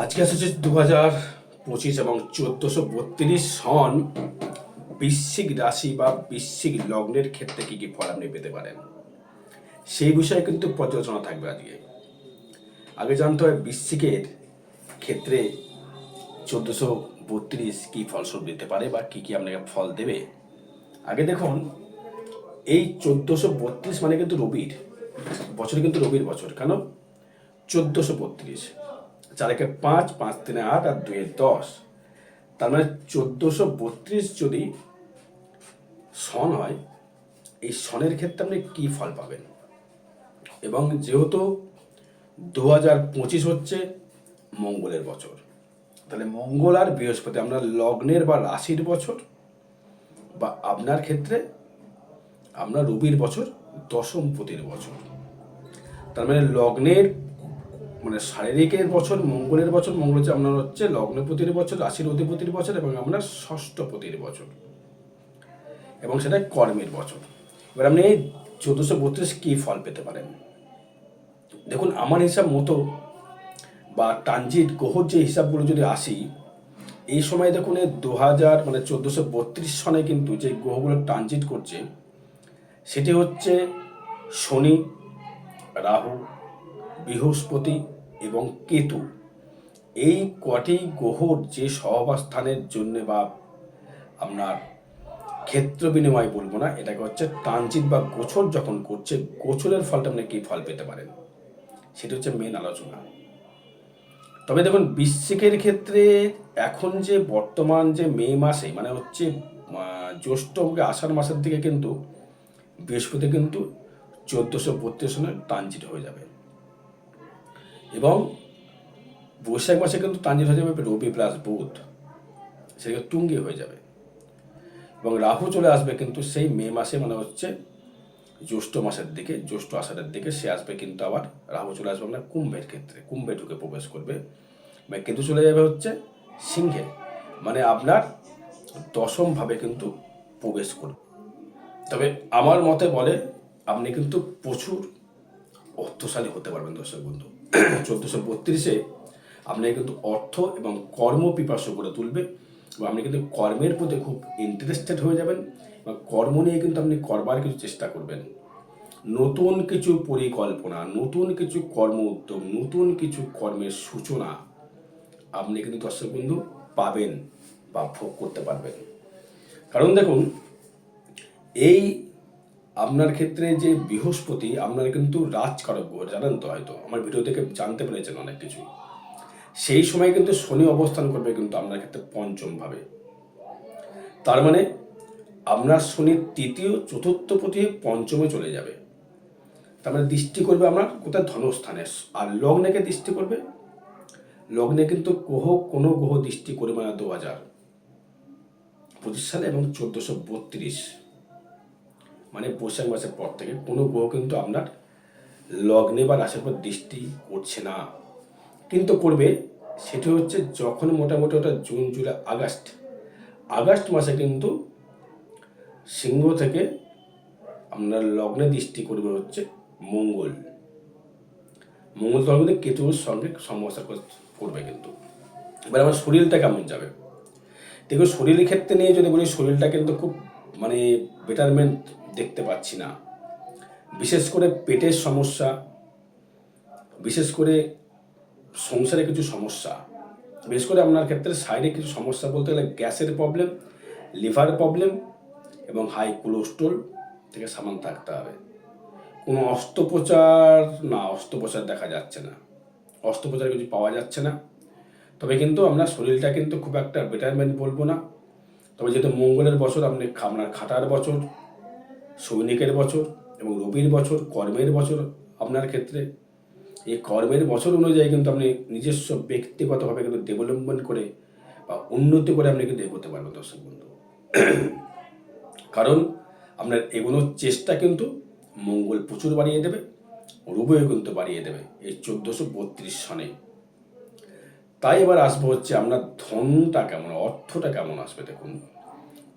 আজকে আসছে 2025 এবং 1432 সন বৃশ্চিক রাশি বা বৃশ্চিক লগ্নের ক্ষেত্রে কি কি ফল আপনি পেতে পারেন সেই বিষয়ে কিন্তু পর্যালোচনা থাকবে আজকে। আগে জানতে হবে বৃশ্চিকের ক্ষেত্রে 1432 কি ফলস্বরূপ দিতে পারে বা কি কি আপনাকে ফল দেবে। আগে দেখুন, এই 1432 মানে কিন্তু রবির বছর, কিন্তু রবির বছর। কেন 1432? 4 5, 5 3 8 আর 2 10, তার মানে 1432 যদি সন হয়, এই সনের ক্ষেত্রে আপনি কি ফল পাবেন। এবং যেহেতু 2025 হচ্ছে মঙ্গলের বছর, তাহলে মঙ্গল আর বৃহস্পতি আপনার লগ্নের বা রাশির বছর, বা আপনার ক্ষেত্রে আপনার রবির বছর, দশমপতির বছর। তার মানে লগ্নের মানে শারীরিকের বছর মঙ্গলের বছর। মঙ্গল হচ্ছে আপনার হচ্ছে লগ্নপতির বছর, রাশির অধিপতির বছর এবং আপনার ষষ্ঠপতির বছর, এবং সেটা কর্মের বছর। এবার আপনি এই 1432 কি ফল পেতে পারেন। দেখুন, আমার হিসাব মতো বা ট্রানজিট গ্রহর যে হিসাবগুলো যদি আসি, এই সময় দেখুন এই 2000 মানে 1432 সনে কিন্তু যে গ্রহগুলো ট্রানজিট করছে সেটি হচ্ছে শনি, রাহু, বৃহস্পতি এবং কেতু। এই কটি গ্রহর যে সহাবস্থানের জন্য বা আপনার ক্ষেত্র বিনিময় বলবো না, এটাকে হচ্ছে ট্রানজিট বা গোচর যখন করছে, গোচরের ফলটা আপনি কী ফল পেতে পারেন সেটা হচ্ছে মেন আলোচনা। তবে দেখুন, বৃশ্চিকের ক্ষেত্রে এখন যে বর্তমান যে মে মাসে মানে হচ্ছে জ্যৈষ্ঠ আষাঢ় মাসের দিকে কিন্তু বৃহস্পতি কিন্তু 1432 সনে ট্রানজিট হয়ে যাবে, এবং বৈশাখ মাসে কিন্তু ট্রানজিট হয়ে যাবে রবি প্লাস বুধ, সেটাকে তুঙ্গে হয়ে যাবে। এবং রাহু চলে আসবে কিন্তু সেই মে মাসে মানে হচ্ছে জ্যৈষ্ঠ মাসের দিকে, জ্যৈষ্ঠ আষাঢ়ের দিকে সে আসবে, কিন্তু আবার রাহু চলে আসবে আপনার কুম্ভের ক্ষেত্রে, কুম্ভে ঢুকে প্রবেশ করবে। কেতু চলে যাবে হচ্ছে সিংহে, মানে আপনার দশমভাবে কিন্তু প্রবেশ করবে। তবে আমার মতে বলে আপনি কিন্তু প্রচুর অর্থশালী হতে পারবেন দর্শক বন্ধু। 1432-এ আপনি কিন্তু অর্থ এবং কর্ম পিপাসু করে তুলবে, এবং আপনি কিন্তু কর্মের প্রতি খুব ইন্টারেস্টেড হয়ে যাবেন, এবং কর্ম নিয়ে কিন্তু আপনি করবার কিছু চেষ্টা করবেন। নতুন কিছু পরিকল্পনা, নতুন কিছু কর্ম উদ্যোগ, নতুন কিছু কর্মের সূচনা আপনি কিন্তু দর্শক বন্ধু পাবেন বা ভোগ করতে পারবেন। কারণ দেখুন, এই আপনার ক্ষেত্রে যে বৃহস্পতি আপনার কিন্তু রাজকারক গ্রহ, জানেন তো, হয়তো আমার ভিডিও থেকে জানতে পেরেছেন অনেক কিছু। সেই সময় কিন্তু শনি অবস্থান করবে কিন্তু আপনার ক্ষেত্রে পঞ্চমভাবে। তার মানে আপনার শনি তৃতীয় চতুর্থ পতি পঞ্চমে চলে যাবে। তার মানে দৃষ্টি করবে আপনার কোথায়, ধনস্থানে। আর লগ্নেকে দৃষ্টি করবে, লগ্নে কিন্তু কোনো গ্রহ দৃষ্টি করবে না 2025 সালে এবং 1432 মানে বৈশাখ মাসের পর থেকে কোনো গ্রহ কিন্তু আপনার লগ্নে বা রাশির উপর দৃষ্টি করছে না। কিন্তু করবে, সেটি হচ্ছে যখন মোটামুটি ওটা জুন জুলাই আগস্ট মাসে কিন্তু সিংহ থেকে আপনার লগ্নে দৃষ্টি করবে হচ্ছে মঙ্গল। মঙ্গল তখন কিন্তু কেতুর সঙ্গে সমস্যা করবে কিন্তু। এবার আমার শরীরটা কেমন যাবে দেখুন, শরীরের ক্ষেত্রে নিয়ে যদি বলি, শরীরটা কিন্তু খুব মানে বেটারমেন্ট দেখতে পাচ্ছি না। বিশেষ করে পেটের সমস্যা, বিশেষ করে সংসারে কিছু সমস্যা, বিশেষ করে আপনার ক্ষেত্রে শারীরিক কিছু সমস্যা বলতে গেলে গ্যাসের প্রবলেম, লিভার প্রবলেম এবং হাই কোলেস্ট্রল থেকে সাবধান থাকতে হবে। কোনো অস্ত্রোপচার দেখা যাচ্ছে না, অস্ত্রোপচার কিছু পাওয়া যাচ্ছে না। তবে কিন্তু আপনার শরীরটা কিন্তু খুব একটা বেটারমেন্ট বলবো না। তবে যেহেতু মঙ্গলের বছর, আপনার খাটার বছর, সৈনিকের বছর এবং রবির বছর, কর্মের বছর আপনার ক্ষেত্রে, এই কর্মের বছর অনুযায়ী কিন্তু আপনি নিজস্ব ব্যক্তিগতভাবে কিন্তু ডেভেলপমেন্ট করে বা উন্নতি করে আপনি কিন্তু এগোতে পারবেন দর্শক বন্ধু। কারণ আপনার এগোনোর চেষ্টা কিন্তু মঙ্গল প্রচুর বাড়িয়ে দেবে, রবিও কিন্তু বাড়িয়ে দেবে এই 1432 সনে। তাই এবার আসবো হচ্ছে আপনার ধনটা কেমন, অর্থটা কেমন আসবে। দেখুন,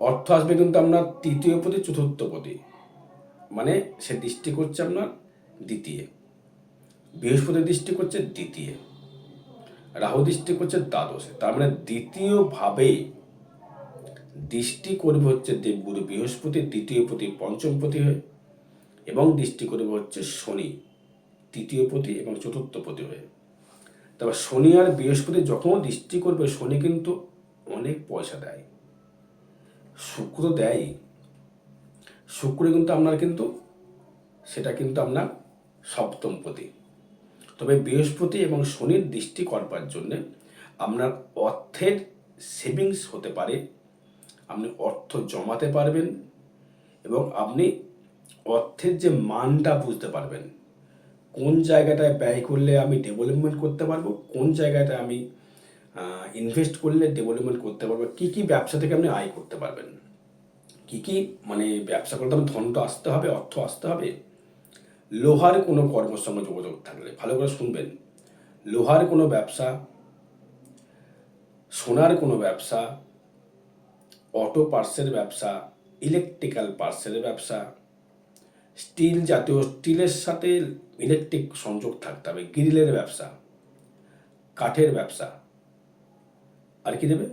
অর্থ আসবে কিন্তু আপনার তৃতীয় পতি চতুর্থ পতি, মানে সে দৃষ্টি করছে আপনার দ্বিতীয়, বৃহস্পতি দৃষ্টি করছে দ্বিতীয়। রাহু দৃষ্টি করছে দ্বাদশে, তার মানে দ্বিতীয়ভাবে দৃষ্টি করবে হচ্ছে দেবগুরু বৃহস্পতি দ্বিতীয় পতি পঞ্চম পতি হয়ে, এবং দৃষ্টি করবে হচ্ছে শনি তৃতীয় পতি এবং চতুর্থ পতি হয়ে। তবে শনি আর বৃহস্পতি যখন দৃষ্টি করবে, শনি কিন্তু অনেক পয়সা দেয়, শুক্র দেয়, শুক্র কিন্তু আপনার কিন্তু সেটা কিন্তু আপনার সপ্তম পতি। তবে বৃহস্পতি এবং শনির দৃষ্টি করবার জন্যে আপনার অর্থের সেভিংস হতে পারে, আপনি অর্থ জমাতে পারবেন এবং আপনি অর্থের যে মানটা বুঝতে পারবেন, কোন জায়গাটায় ব্যয় করলে আমি ডেভেলপমেন্ট করতে পারবো, কোন জায়গাটায় আমি ইনভেস্ট করলে ডেভেলপমেন্ট করতে পারবো, কী কী ব্যবসা থেকে আপনি আয় করতে পারবেন, কী কী মানে ব্যবসা করতে আমার ধন তো আসতে হবে, অর্থ আসতে হবে। লোহার কোনো কর্মের সঙ্গে যোগাযোগ থাকলে ভালো করে শুনবেন, লোহার কোনো ব্যবসা, সোনার কোনো ব্যবসা, অটো পার্টসের ব্যবসা, ইলেকট্রিক্যাল পার্টসের ব্যবসা, স্টিল জাতীয়, স্টিলের সাথে ইলেকট্রিক সংযোগ থাকতে হবে, গ্রিলের ব্যবসা, কাঠের ব্যবসা, আর কি দেবে,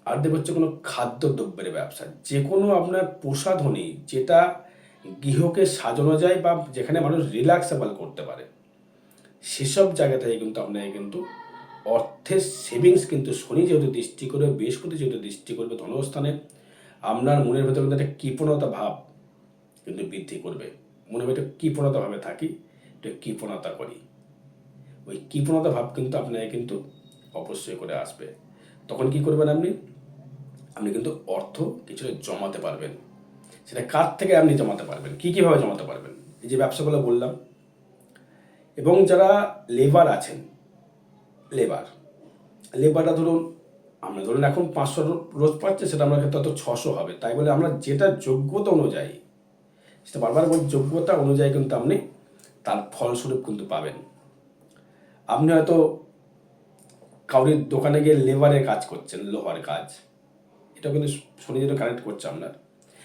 আর দেবে হচ্ছে কোনো খাদ্যদ্রব্যের ব্যবসা, যে কোনো আপনার প্রসাধনী যেটা গৃহকে সাজানো যায় বা যেখানে মানুষ রিল্যাক্সেবল করতে পারে, সেসব জায়গা থেকে কিন্তু আপনাকে কিন্তু অর্থের সেভিংস কিন্তু শনি যেহেতু দৃষ্টি করবে, বৃহস্পতি যেহেতু দৃষ্টি করবে ধনস্থানে, আপনার মনের ভেতরে কিন্তু একটা কৃপণতা ভাব কিন্তু বৃদ্ধি করবে। মনে ভেতরে কৃপণতা ভাবে থাকি, একটু কৃপণতা করি, ওই কৃপণতা ভাব কিন্তু আপনাকে কিন্তু অবশ্যই করে আসবে। তখন কি করবেন আপনি, আপনি কিন্তু অর্থ কিছুটা জমাতে পারবেন। সেটা কার থেকে আপনি জমাতে পারবেন, কী কীভাবে জমাতে পারবেন, এই যে ব্যবসাগুলো বললাম। এবং যারা লেবার আছেন, লেবারটা ধরুন আমরা ধরুন এখন 500 রোজ পাচ্ছে, সেটা আমরা ক্ষেত্রে হয়তো 600 হবে, তাই বলে আমরা যেটা যোগ্যতা অনুযায়ী, সেটা বারবার বলি, যোগ্যতা অনুযায়ী কিন্তু আপনি তার ফলস্বরূপ কিন্তু পাবেন। আপনি হয়তো কাউরির দোকানে গিয়ে লেবারের কাজ করছেন, লোহার কাজ, এটা কিন্তু শনি যেটা কানেক্ট করছে আপনার,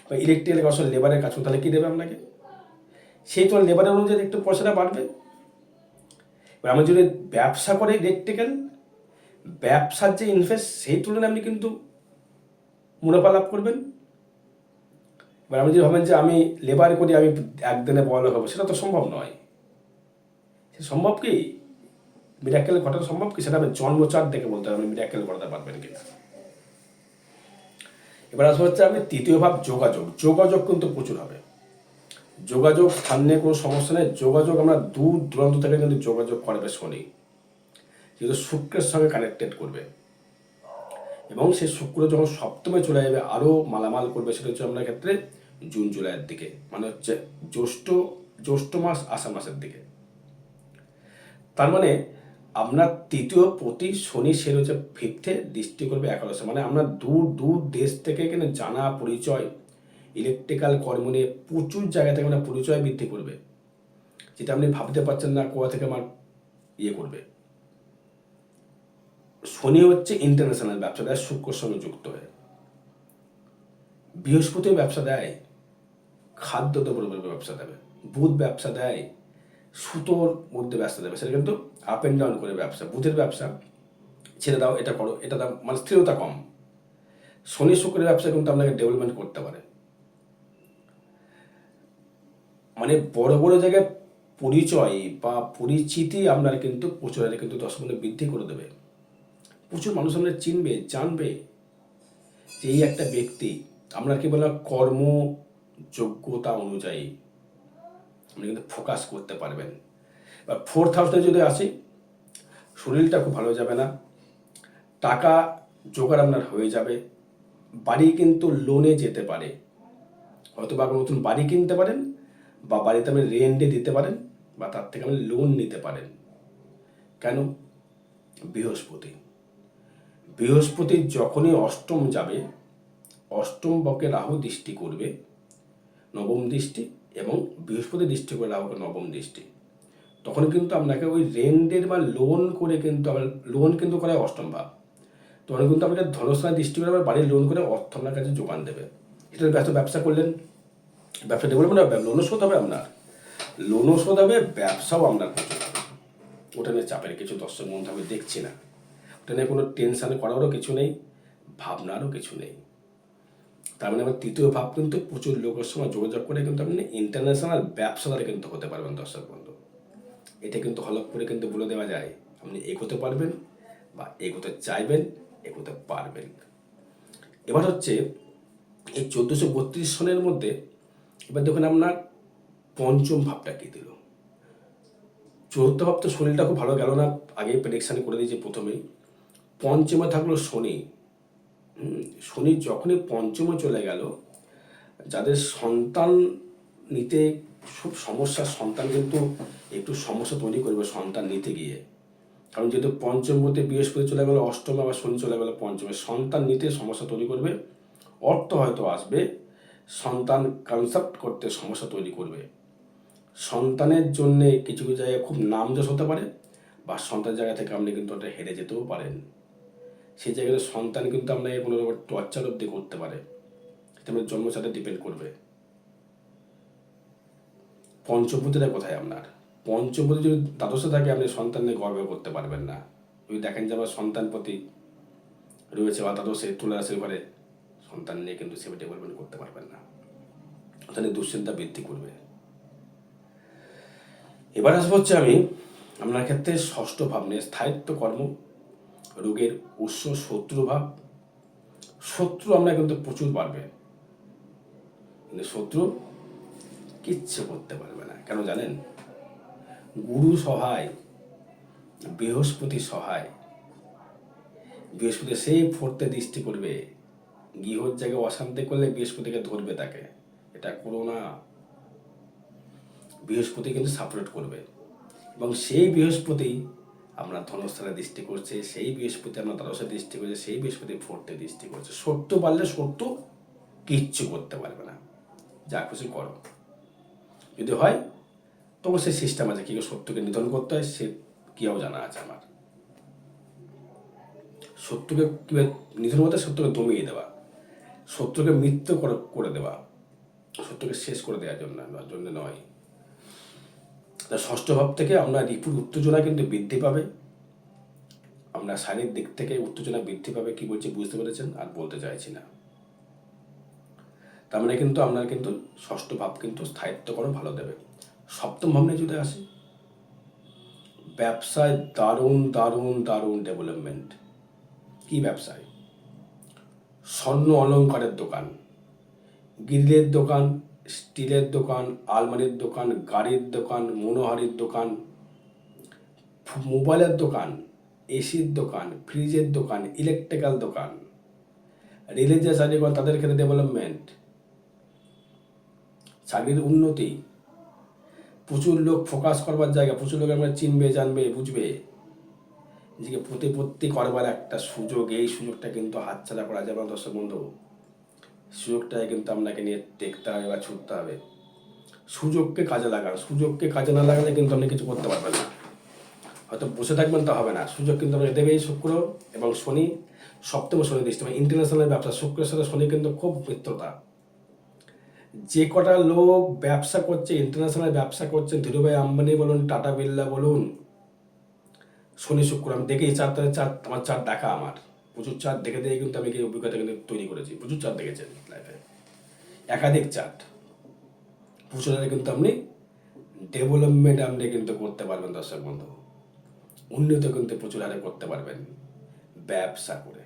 বা ইলেকট্রিক্যাল কাজ লেবারের কাজ, তাহলে কী দেবে আপনাকে, সেই তো লেবারের অনুযায়ী একটু পয়সাটা বাড়বে। এবার আমি যদি ব্যবসা করে ইলেকট্রিক্যাল, ব্যবসার যে ইনভেস্ট সেই তুলনায় আপনি কিন্তু মুনাফা লাভ করবেন। এবার আপনি যদি ভাবেন যে আমি লেবার করি আমি একদিনে বড় হবো, সেটা তো সম্ভব নয়। সে সম্ভব কি, মিরাক্কেল ঘটানো সম্ভব কি, সেটা আমি জন্মচার দেখে বলতে হবে আপনি মিরাক্কেল ঘটাতে পারবেন কিনা। এবার আসলে হচ্ছে আপনি তৃতীয় ভাব যোগাযোগ, যোগাযোগ কিন্তু প্রচুর হবে। যোগাযোগ স্থান নিয়ে কোনো সমস্যা নেই, যোগাযোগ আমরা দূর দূরান্ত থেকে কিন্তু যোগাযোগ করবে শনি, যেহেতু শুক্রের সঙ্গে কানেক্টেড করবে, এবং সেই শুক্র যখন সপ্তমে চলে যাবে আরও মালামাল করবে, সেটা হচ্ছে আপনার ক্ষেত্রে জুন জুলাইয়ের দিকে, মানে হচ্ছে জ্যৈষ্ঠ মাস আষাঢ় মাসের দিকে। তার মানে আপনার তৃতীয় প্রতি শনি সে হচ্ছে ফিফথে দৃষ্টি করবে একাদশে, মানে আমরা দূর দূর দেশ থেকে কিন্তু জানা পরিচয়, ইলেকট্রিক্যাল কর্ম নিয়ে প্রচুর জায়গা থেকে মানে পরিচয় বৃদ্ধি করবে, যেটা আপনি ভাবতে পারছেন না কোথা থেকে আমার ইয়ে করবে। শনি হচ্ছে ইন্টারন্যাশনাল ব্যবসা দেয় শুক্রের সঙ্গে যুক্ত হয়ে, বৃহস্পতি ব্যবসা দেয় খাদ্যদ্রব্যের ব্যবসা দেবে, বুধ ব্যবসা দেয় সুতোর মধ্যে ব্যবসা দেবে, সেটা কিন্তু আপ অ্যান্ড ডাউন করে ব্যবসা। বুধের ব্যবসা ছেড়ে দাও, এটা করো, এটা দাও, মানে স্থিরতা কম। শনি শুক্রের ব্যবসা কিন্তু আপনাকে ডেভেলপমেন্ট করতে পারে, মানে বড় বড় জায়গায় পরিচয় বা পরিচিতি আপনার কিন্তু প্রচুর কিন্তু 10 গুণে বৃদ্ধি করে দেবে। প্রচুর মানুষ আপনার চিনবে, জানবে যে এই একটা ব্যক্তি। আপনার কি বলা কর্ম যোগ্যতা অনুযায়ী আপনি কিন্তু ফোকাস করতে পারবেন। বা 4th হাউসে যদি আসি, শরীরটা খুব ভালো যাবে না, টাকা জোগাড় আপনার হয়ে যাবে, বাড়ি কিন্তু লোনে যেতে পারে, হয়তো বা নতুন বাড়ি কিনতে পারেন, বা বাড়িতে আপনি রেন্টে দিতে পারেন, বা তার থেকে আপনি লোন নিতে পারেন। কেন, বৃহস্পতি বৃহস্পতি যখনই অষ্টম যাবে, অষ্টম বকে রাহু দৃষ্টি করবে, নবম দৃষ্টি, এবং বৃহস্পতি দৃষ্টি করে রাহুকে নবম দৃষ্টি, তখন কিন্তু আপনাকে ওই রেন্টের বা লোন করে কিন্তু আবার লোন কিন্তু করে অষ্টম ভাব, তখন কিন্তু আপনাকে ধনস্থানে দৃষ্টি করে আবার বাড়ির লোন করে অর্থ আপনার কাছে যোগান দেবে। এটার ব্যবসা করলেন, ব্যবসা ডেভেলপমেন্ট হবে, লোনও শোধ হবে, আপনার লোনও শোধ হবে, ব্যবসাও আপনার প্রচুর হবে। ওটা নিয়ে চাপের কিছু দর্শক বন্ধু আমি দেখছি না, ওটা নিয়ে কোনো টেনশান করারও কিছু নেই, ভাবনারও কিছু নেই। তার মানে আমার তৃতীয় ভাব কিন্তু প্রচুর লোকের সঙ্গে যোগাযোগ করে কিন্তু আপনি ইন্টারন্যাশনাল ব্যবসাদার কিন্তু হতে পারবেন দর্শক বন্ধু। এটা কিন্তু হলফ করে কিন্তু বলে দেওয়া যায়, আপনি এগোতে পারবেন বা এগোতে চাইবেন, এগোতে পারবেন। এবার হচ্ছে এই 1432 সনের মধ্যে এবার দেখুন আপনার পঞ্চম ভাবটা কী দিল। চতুর্থ ভাব তো শনিটা খুব ভালো গেল না, আগে প্রেডিকশান করে দিয়েছি প্রথমেই। পঞ্চমে থাকলো শনি। শনি যখনই পঞ্চমে চলে গেল, যাদের সন্তান নিতে খুব সমস্যা, সন্তান কিন্তু একটু সমস্যা তৈরি করবে সন্তান নিতে গিয়ে, কারণ যেহেতু পঞ্চমতে বৃহস্পতি চলে গেল, অষ্টমে আবার শনি চলে গেল পঞ্চমে, সন্তান নিতে সমস্যা তৈরি করবে। অর্থ হয়তো আসবে, সন্তান কনসেপ্ট করতে সমস্যা তৈরি করবে। সন্তানের জন্যে কিছু কিছু জায়গায় খুব নামযশ হতে পারে, বা সন্তান জায়গা থেকে আপনি কিন্তু ওটা হেরে যেতেও পারেন। সেই জায়গায় সন্তান কিন্তু আপনাকে কোনো রকম টর্চার অব্দি করতে পারে, তেমন জন্মের সাথে ডিপেন্ড করবে। পঞ্চভূতিটা কোথায় আপনার? পঞ্চভূতি যদি দ্বাদশে থাকে, আপনি সন্তান নিয়ে গর্ব করতে পারবেন না। যদি দেখেন যে আমার সন্তান প্রতি রয়েছে বা দ্বাদশে তুলা রাশির ঘরে, সন্তান নিয়ে কিন্তু সেবা ডেভেলপমেন্ট করতে পারবেন না, ওখানে দুশ্চিন্তা বৃদ্ধি করবে। এবার আসবো হচ্ছে আমি আপনার ক্ষেত্রে ষষ্ঠ ভাব নিয়ে, স্থায়িত্ব কর্ম, রোগের উৎস, শত্রু ভাব। শত্রু আমরা কিন্তু প্রচুর বাড়বে, কিন্তু শত্রু কিচ্ছু করতে পারবে না। কেন জানেন? গুরু সহায়, বৃহস্পতি সহায়। বৃহস্পতি সেই ফোর্থে দৃষ্টি করবে, গৃহর জায়গায় অশান্তি করলে বৃহস্পতিকে ধরবে তাকে, এটা করো না। বৃহস্পতি কিন্তু সাপোর্ট করবে, এবং সেই বৃহস্পতি আপনার ধনস্থানে দৃষ্টি করছে, সেই বৃহস্পতি আপনার দ্বাদশে দৃষ্টি করছে, সেই বৃহস্পতি ফোর্থে দৃষ্টি করছে। শত্রু বাড়লে শত্রু কিচ্ছু করতে পারবে না, যা খুশি করো। যদি হয় তখন সে সিস্টেম আছে, কী করে শত্রুকে নিধন করতে হয়, সে কিও জানা আছে আমার। শত্রুকে কীভাবে নিধন করতে, শত্রুকে দমিয়ে দেওয়া, শত্রুকে মৃত্যু করে দেওয়া, শত্রুকে শেষ করে দেওয়ার জন্য নয়। ষষ্ঠ ভাব থেকে আমরা রিপুর উত্তেজনা কিন্তু বৃদ্ধি পাবে, আমরা শারীরিক দিক থেকে উত্তেজনা বৃদ্ধি পাবে। কি বলছি বুঝতে পেরেছেন? আর বলতে চাইছি না। তার মানে কিন্তু আপনার কিন্তু ষষ্ঠ ভাব কিন্তু স্থায়িত্ব করে ভালো দেবে। সপ্তম ভাব নিয়ে যদি আসি, ব্যবসায় দারুণ দারুণ দারুণ ডেভেলপমেন্ট। কি ব্যবসায়? স্বর্ণ অলংকারের দোকান, গ্রিলের দোকান, স্টিলের দোকান, আলমারির দোকান, গাড়ির দোকান, মনোহারির দোকান, মোবাইলের দোকান, এসির দোকান, ফ্রিজের দোকান, ইলেকট্রিক্যাল দোকান, রেলের যে চাকরি করেন তাদের ক্ষেত্রে ডেভেলপমেন্ট, চাকরির উন্নতি, প্রচুর লোক ফোকাস করবার জায়গা, প্রচুর লোক আমরা চিনবে, জানবে, বুঝবে, নিজেকে প্রতিপত্তি করবার একটা সুযোগ। এই সুযোগটা কিন্তু হাতছাড়া করা যাবে না দর্শক বন্ধু। সুযোগটাই কিন্তু আপনাকে নিয়ে দেখতে হবে বা ছুটতে হবে। সুযোগকে কাজে লাগান, সুযোগকে কাজে না লাগালে কিন্তু আপনি কিছু করতে পারবেন না। হয়তো বসে থাকবেন, তা হবে না। সুযোগ কিন্তু আপনাকে দেবেই। শুক্র এবং শনি, সপ্তম শনি দৃষ্টি, মানে ইন্টারন্যাশনাল ব্যবসা, শুক্রের সাথে শনি কিন্তু খুব মিত্রতা। যে কটা লোক ব্যবসা করছে, ইন্টারন্যাশনাল ব্যবসা করছে, ধীরুভাই আম্বানি বলুন, টাটা বিড়লা বলুন, শনি শুক্র, আমি দেখেই আমার চার দেখা, আমার প্রচুর চার দেখে দিয়ে কিন্তু আমি অভিজ্ঞতা কিন্তু তৈরি করেছি। প্রচুর চার দেখেছেন লাইফে, একাধিক চার্ট। প্রচুর কিন্তু আপনি ডেভেলপমেন্ট আপনি কিন্তু করতে পারবেন দর্শক বন্ধু, উন্নত কিন্তু প্রচুর হারে করতে পারবেন ব্যবসা করে।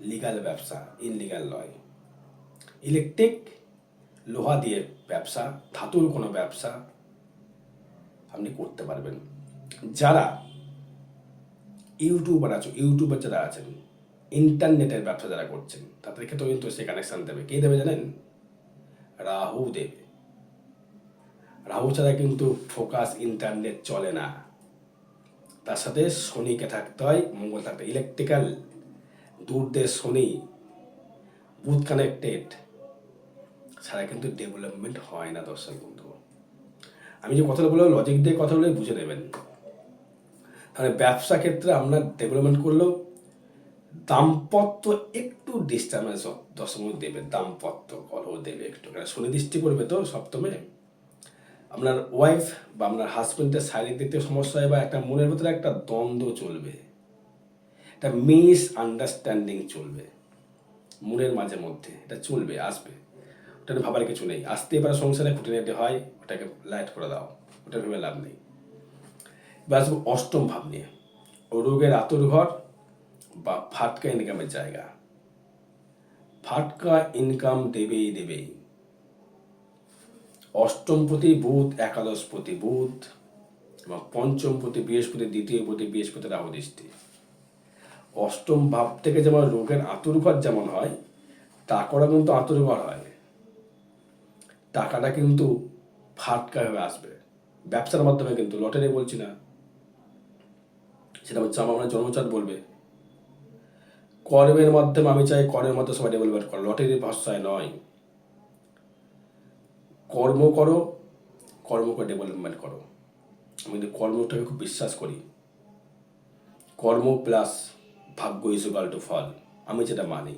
লিগাল ব্যবসা, ইনলিগাল নয়। ইলেকট্রিক, লোহা দিয়ে ব্যবসা, ধাতুর কোনো ব্যবসা আপনি করতে পারবেন। যারা ইউটিউবার যারা আছেন, ইন্টারনেটের ব্যবসা যারা করছেন, তাদের ক্ষেত্রেও কিন্তু সে কানেকশান দেবে। কে দেবে জানেন? রাহু দেবে। রাহু ছাড়া কিন্তু ফোকাস ইন্টারনেট চলে না। তার সাথে শনিকে থাকতে হয়, মঙ্গল থাকতে হয়। ইলেকট্রিক্যাল, দূরদেশ শনি, বুথ কানেক্টেড ছাড়া কিন্তু ডেভেলপমেন্ট হয় না দর্শক বন্ধু। আমি যে কথাগুলো বললাম, লজিক দিয়ে কথাগুলো বুঝে নেবেন। তাহলে ব্যবসা ক্ষেত্রে আপনার ডেভেলপমেন্ট করলেও দাম্পত্য একটু ডিস্টার্বেন্স দশম দেবে, দাম্পত্য কলহ দেবে একটু, কারণ শনি দৃষ্টি করবে তো সপ্তমে। আপনার ওয়াইফ বা আপনার হাজবেন্ডের শারীরিক দিক থেকে সমস্যা হয় বা একটা মনের ভিতরে একটা দ্বন্দ্ব চলবে, একটা মিস আন্ডারস্ট্যান্ডিং চলবে মনের মাঝে মধ্যে, এটা চলবে, আসবে। ওটা নিয়ে ভাবার কিছু নেই, আসতেই পারে সংসারে, খুঁটিনাটি হয়, ওটাকে লাইট করে দাও, ওটা ভেবে লাভ নেই। এবার আসবো অষ্টম ভাব নিয়ে, রোগের আতুর ঘর বা ফাটকা ইনকামের জায়গা। ফাটকা ইনকাম দেবেই দেবেই। অষ্টমপতি বুধ, একাদশপতি বুধ এবং পঞ্চমপতি বৃহস্পতি, দ্বিতীয়পতি বৃহস্পতি রাহু দৃষ্টি। অষ্টম ভাব থেকে যেমন রোগের আতুরঘর যেমন হয়, টাকাটা কিন্তু আতুরঘর হয়, টাকাটা কিন্তু ফাটকা হয়ে আসবে ব্যবসার মাধ্যমে, কিন্তু লটারি বলছি না, সেটা হচ্ছে আমার জন্মচাট বলবে। কর্মের মাধ্যমে, আমি চাই কর্মের মাধ্যমে সবাই ডেভেলপমেন্ট করো, লটারির ভাষায় নয়। কর্ম করো, কর্ম করে ডেভেলপমেন্ট করো। আমি কিন্তু কর্মটাকে খুব বিশ্বাস করি, কর্ম প্লাস ভাগ্য ইজুগাল টু ফল, আমি যেটা মানি।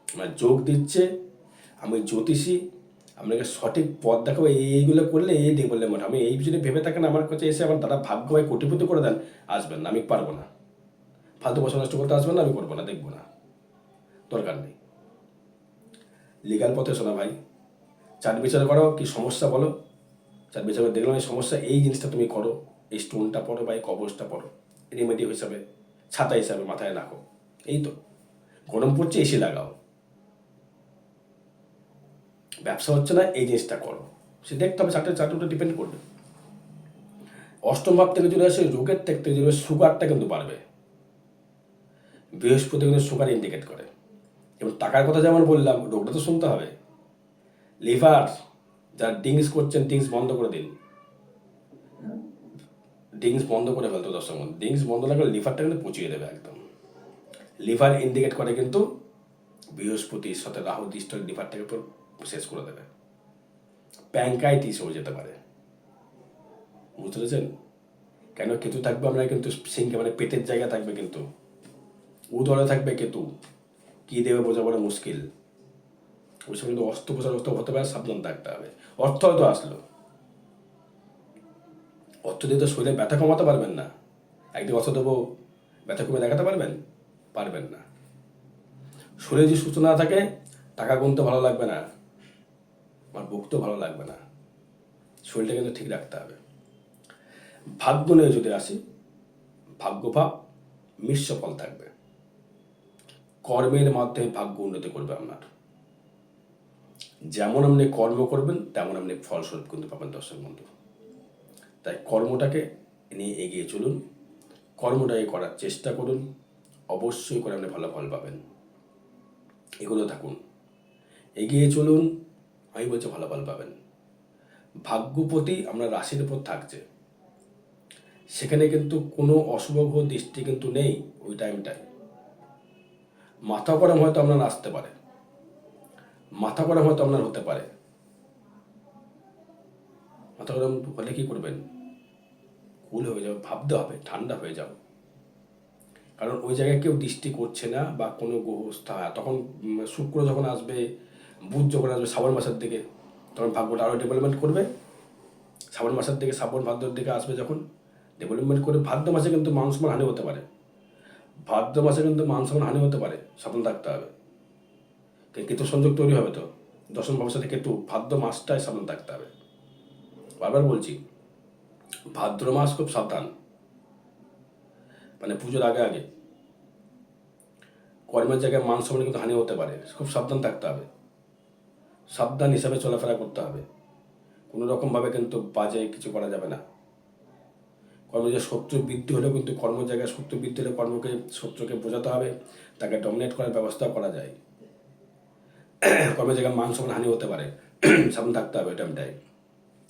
আমার যোগ দিচ্ছে, আমি জ্যোতিষী, আপনাকে সঠিক পথ দেখাবো, এইগুলো করলে এই ডেভেলপমেন্ট। আমি এই যদি ভেবে থাকেন আমার কাছে এসে আমার দাদা ভাগ্য হয় কোটিপতি করে দেন, আসবেন না, আমি পারবো না। ফালতু পয়সা নষ্ট করতে আসবেন না, আমি করবো না, দেখবো না, দরকার নেই। লিগাল পথে শোনা ভাই, চাট বিচার করো, কি সমস্যা বলো, চাট বিচার করে দেখলাম এই সমস্যা, এই জিনিসটা তুমি করো, এই স্টোনটা পড়ো বা এই কবচটা পড়ো, রেমেডি হিসাবে, ছাতা হিসাবে মাথায় রাখো। এই তো গরম পড়ছে, এসে লাগাও, ব্যবসা হচ্ছে না, এই জিনিসটা করো। সে দেখতে হবে, চারটে উপরে ডিপেন্ড করবে। অষ্টম ভাব থেকে যদি আসে রোগের দিক থেকে যদি সুগারটা কিন্তু বাড়বে, বৃহস্পতি কিন্তু সুগার ইন্ডিকেট করে। এবং টাকার কথা যেমন বললাম, রোগটা তো শুনতে হবে। লিভার, যারা ড্রিঙ্কস করছেন ড্রিঙ্কস বন্ধ করে দিন, ড্রিঙ্কস বন্ধ করে ফেলতো দর্শক বন্ধু, ড্রিঙ্কস বন্ধ না করলে লিভারটা কিন্তু পচিয়ে দেবে একদম। লিভার ইন্ডিকেট করে কিন্তু বৃহস্পতির সাথে রাহু দৃষ্ট, লিভারটাকে পুরো শেষ করে দেবে, প্যাঙ্কাইটিস হয়ে যেতে পারে, বুঝতে পেরেছেন? কেন কেতু থাকবে আমরা কিন্তু সিংকে, মানে পেটের জায়গা থাকবে, কিন্তু উদরে থাকবে কেতু, কি দেবে বোঝা বড় মুশকিল। ওই সময় কিন্তু অস্ত্রোপচার হতে পারে, সাবধান থাকতে হবে। অর্থ হয়তো আসলো, অর্থ দিয়ে তো শরীরে ব্যথা কমাতে পারবেন না। একদিন অর্থ দেবো, ব্যথা কমে দেখাতে পারবেন? পারবেন না। শরীরে যদি সুস্থ না থাকে, টাকা গুনতে ভালো লাগবে না, আমার বকতেও ভালো লাগবে না। শরীরটা কিন্তু ঠিক রাখতে হবে। ভাগ্য নিয়ে যদি আসি, ভাগ্যভাব মিশ্র ফল থাকবে, কর্মের মাধ্যমে ভাগ্য উন্নতি করবে আপনার। যেমন আপনি কর্ম করবেন তেমন আপনি ফলস্বরূপ কিন্তু পাবেন দর্শক বন্ধু। তাই কর্মটাকে নিয়ে এগিয়ে চলুন, কর্মটাকে করার চেষ্টা করুন, অবশ্যই করে আপনি ভালো ফল পাবেন। এগুলো থাকুন, এগিয়ে চলুন, আমি বলছি ভালো ফল পাবেন। ভাগ্যপতি আমরা রাশির উপর থাকছে, সেখানে কিন্তু কোনো অশুভ দৃষ্টি কিন্তু নেই ওই টাইমটায়। মাথা গরম হয়তো আপনার আসতে পারে, মাথা গরম হয়তো আপনার হতে পারে। মাথা গরম হলে কি করবেন? কুল হয়ে যাবে, ভাবতে হবে, ঠান্ডা হয়ে যাও। কারণ ওই জায়গায় কেউ দৃষ্টি করছে না বা কোনো গ্রহস্থা, তখন শুক্র যখন আসবে, বুধ যখন আসবে শ্রাবণ মাসের দিকে, তখন ভাগ্যটা আরও ডেভেলপমেন্ট করবে। শ্রাবণ মাসের দিকে, শ্রাবণ ভাদ্রের দিকে আসবে যখন, ডেভেলপমেন্ট করে। ভাদ্র মাসে কিন্তু মান সম্মান হানি হতে পারে, ভাদ্র মাসে কিন্তু মান সম্মান হানি হতে পারে, সাবধান থাকতে হবে। কেতু সংযোগ তৈরি হবে তো, দশম ভাবের সাথে কেতু, ভাদ্র মাসটায় সাবধান থাকতে হবে। বারবার বলছি, ভাদ্র মাস খুব সাবধান, মানে পুজোর আগে আগে কর্মের জায়গায় মান সম্মান কিন্তু হানি হতে পারে, খুব সাবধান থাকতে হবে, সাবধান হিসাবে চলাফেরা করতে হবে। কোনো রকমভাবে কিন্তু বাজে কিছু করা যাবে না। কর্মের জায়গায় শত্রু বৃদ্ধি হলেও কিন্তু, কর্মের জায়গায় শত্রু বৃদ্ধি হলে কর্মকে, শত্রুকে বোঝাতে হবে, তাকে ডমিনেট করার ব্যবস্থা করা যায়। কর্মের জায়গায় মান সম্মান হানি হতে পারে, সাবধান থাকতে হবে ওই টাইমটায়।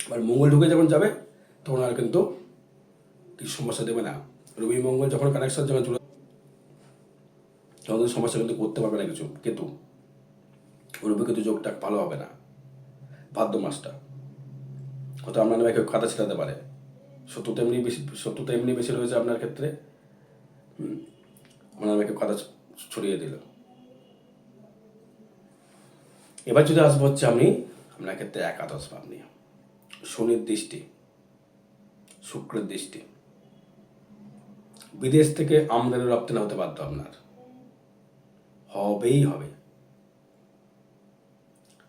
এবার মঙ্গল ঢুকে যখন যাবে, তখন আর কিন্তু কিছু সমস্যা দেবে না। রবি মঙ্গল যখন কানেকশন যখন চলে, তখন সমস্যা কিন্তু করতে পারবে না কিছু। কেতু, রবি কেতু যোগটা ভালো হবে না ভাদ্র মাসটা। হয়তো আপনার নামে কেউ খাতা ছিটাতে পারে, শত্রুতা এমনি বেশি রয়েছে আপনার ক্ষেত্রে, আপনার নামে কেউ খাতা ছড়িয়ে দিল। এবার যদি আসবো হচ্ছে আপনার ক্ষেত্রে একাদশ ভাব নিয়ে, শনির দৃষ্টি, শুক্রের দৃষ্টি, বিদেশ থেকে আমদানি রপ্তানি হতে বাধ্য আপনার, হবেই হবে।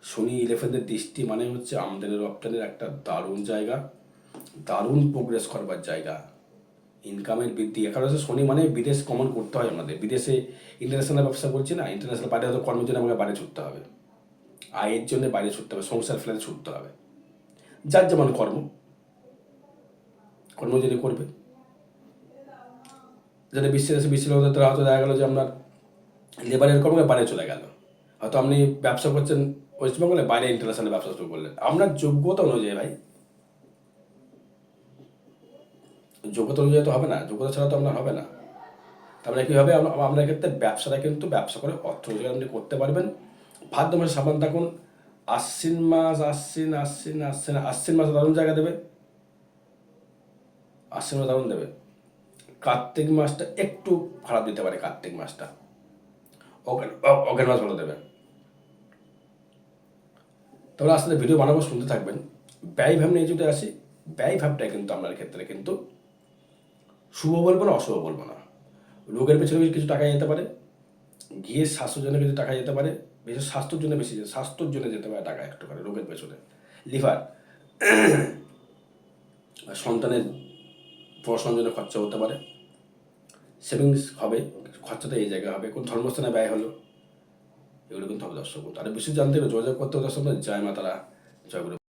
শনি 11-এর দৃষ্টি মানে হচ্ছে আমদানি রপ্তানির একটা দারুণ জায়গা, দারুণ প্রোগ্রেস করবার জায়গা, ইনকামের বৃদ্ধি। এখন হচ্ছে শনি মানে বিদেশ গমন করতে হয় আমাদের, বিদেশে ইন্টারন্যাশনাল ব্যবসা করছি না, ইন্টারন্যাশনাল বাইরে হয়তো কর্মের জন্য আমাকে বাইরে ছুটতে হবে, আয়ের জন্য বাইরে ছুটতে হবে, সংসার ফেলে ছুটতে হবে, যার যেমন কর্ম যদি করবে। যেটা বিশ্বের মধ্যে তারা হয়তো দেখা গেলো যে আপনার লেবারের কর্মে বাইরে চলে গেল, হয়তো আপনি ব্যবসা করছেন ওয়েস্টবেঙ্গলে, বাইরে ইন্টারন্যাশনাল ব্যবসা শুরু করলেন, আপনার যোগ্যতা অনুযায়ী ভাই, যোগ্যতা অনুযায়ী তো হবে না, যোগ্যতা ছাড়া তো আপনার হবে না। তারপরে কী হবে, আপনার ক্ষেত্রে ব্যবসাটা কিন্তু ব্যবসা করে অর্থ রোজগার আপনি করতে পারবেন। ভাদ্র মাসে সাবধান থাকুন, আশ্বিন মাসে দারুণ জায়গা দেবে, আশ্বিন মাস দারুণ দেবে। কার্তিক মাসটা একটু খারাপ দিতে পারে, কার্তিক মাসটা, অগ্রহায়ণ মাস ভালো দেবে। তাহলে আসলে ভিডিও বানাবো, শুনতে থাকবেন। ব্যয়ভাব নিয়ে যদি আসি, ব্যয়ভাবটা কিন্তু আপনার ক্ষেত্রে কিন্তু শুভ বলবো না, অশুভ বলবো না। রোগের পেছনে কিছু টাকা যেতে পারে, গিয়ে স্বাস্থ্যের জন্য কিছু টাকা যেতে পারে, বিশেষ স্বাস্থ্যের জন্য বেশি, স্বাস্থ্যের জন্য যেতে পারে টাকা একটু করে, রোগের পেছনে, লিভার, সন্তানের পড়াশোনার জন্য খরচা হতে পারে, সেভিংস হবে, খরচাটা এই জায়গায় হবে, কোন ধর্মস্থানে ব্যয় হলো, এগুলো কিন্তু হবে দর্শক। আর বেশি জানতে হবে, যোগাযোগ করতে হবে দর্শক। জয় মা তারা, জয় গুরু।